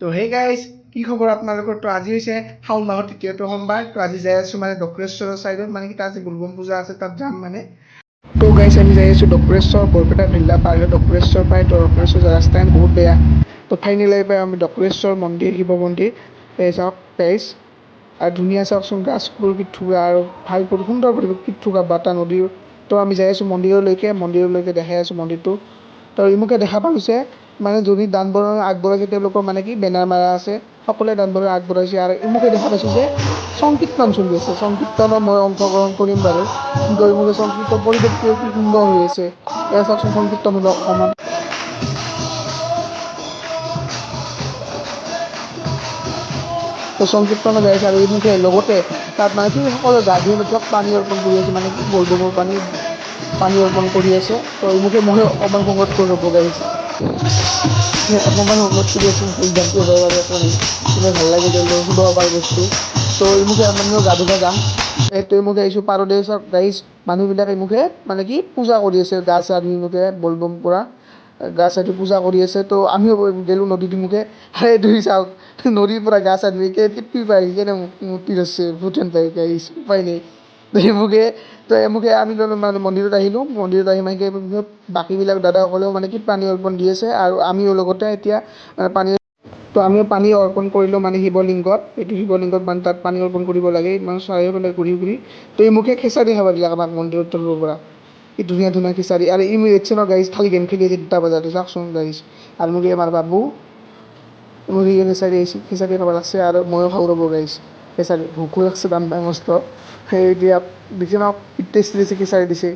তো hey guys, কি খবৰ আপোনালোকৰ? তো আজি হৈছে শাওণ মাহৰ তৃতীয়টো সোমবাৰ। তো আজি যাই আছোঁ মানে ডক্টৰেশ্বৰৰ চাইডত, মানে কি তাত আজি বলবম পূজা আছে, তাত যাম মানে। তো গাইজ আমি যাই আছোঁ ডক্টৰেশ্বৰ, বৰপেটা ভিল্লা পাৰ হৈ ডক্টৰেশ্বৰ পাই। তো ডক্টৰেশ্বৰ ৰাস্তা বহুত বেয়া। তো ফাইনেলি পাই আমি ডক্টৰেশ্বৰ মন্দিৰ, শিৱ মন্দিৰ চাওক গাইজ। আৰু ধুনীয়া চাওকচোন গাছবোৰ কি ধুনীয়া, আৰু ভাল সুন্দৰ পৰিৱেশ, কি ধুনীয়া বতাহ নদীৰ। তো আমি যাই আছোঁ মন্দিৰলৈকে দেখাই আছোঁ মন্দিৰটো। তো ইমুকে দেখা পাইছে মানে যদি দান বৰঙণি আগবঢ়াইছে, তেওঁলোকৰ মানে কি বেনাৰ মাৰা আছে, সকলোৱে দান বৰঙণি আগবঢ়াইছে। আৰু ইমুকে দেখা পাইছোঁ যে সংকীৰ্তন চলি আছে, সংকীৰ্তনত মই অংশগ্ৰহণ কৰিম বাৰু। কিন্তু ইমুকে সংকীৰ্তন পৰিৱেশটো কি সুন্দৰ হৈ আছে, এয়া চাওকচোন সংকীৰ্তন হ'লে অকণমান। তো সংকীৰ্তন গাই আছে আৰু ইমুকে লগতে তাত মানে কি সকলোৱে গা ধুই নতুক পানী অৰ্পণ কৰি আছে, মানে কি বলবমৰ পানী অৰ্পণ কৰি আছে। তো ইমুকে মই অকণমান সংগত কৰি ৰ'ব গাইছে, অকণমান সংগত কৰি আছোঁ সিদ্ধান্ত এবাৰ কাৰণে কিবা ভাল লাগে তেওঁলোকে শুধৰাব পাৰ বস্তু। তো ইমুকে আমিও গা ধুব যাম। এইটো ইমুকে আহিছোঁ পাৰদেশ গাইজ, মানুহবিলাক ইমুকে মানে কি পূজা কৰি আছে, গা চা ধুই ইমুকে বলবম পৰা গা চা ধুই পূজা কৰি আছে। তো আমিও গ'লোঁ নদীত ইমুকে, ধুই চাওক নদীৰ পৰা গা চা ধুই টিপি পাই কেনে মূৰ্তি আছে ভূটান পাই গাইজ, উপায় নাই। তো এমুকে আমি মানে মন্দিৰত আহিলোঁ, মন্দিৰত আহি মানে বাকীবিলাক দাদাসকলেও মানে কি পানী অৰ্পণ দি আছে, আৰু আমিও লগতে এতিয়া তো আমিও পানী অৰ্পণ কৰিলোঁ মানে শিৱলিংগত। এইটো শিৱলিংগত মানে তাত পানী অৰ্পণ কৰিব লাগে, মানে চাৰিওফালে ঘূৰি। তো ইমুকে খিচাৰি খাব দিলে আমাক মন্দিৰৰ তৰফৰ পৰা, কি ধুনীয়া ধুনীয়া খিচাৰি। আৰু ইলেকশ্যনৰ গাইজ খালি গেম খেলি আছে 2টা বজাত, চাওকচোন গাইজ। আৰু মুগে আমাৰ বাবু মুৰ্গী খিচাৰি খাব লাগছে, আৰু ময়ো খাওঁ ৰ'ব গাইজ খিচাৰি, ভোকো লাগছে দাম মস্ত। সেই এতিয়া দিছে ন টেষ্টি টেষ্টি খিচাৰি দিছে,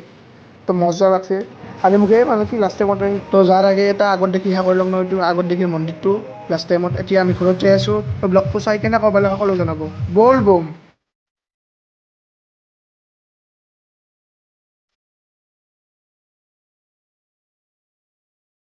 তো মজা লাগছে। আৰু মুখে মানে কি লাষ্ট টাইমত তো যাৰ আগে এটা আগত দেখি সেৱা কৰি লওক ন, এইটো আগত দেখি মন্দিৰটো লাষ্ট টাইমত। এতিয়া আমি ঘৰত যাই আছোঁ, ব্লগটো চাই কেনে ক'ব লাগে সকলো জনাব। বল বম।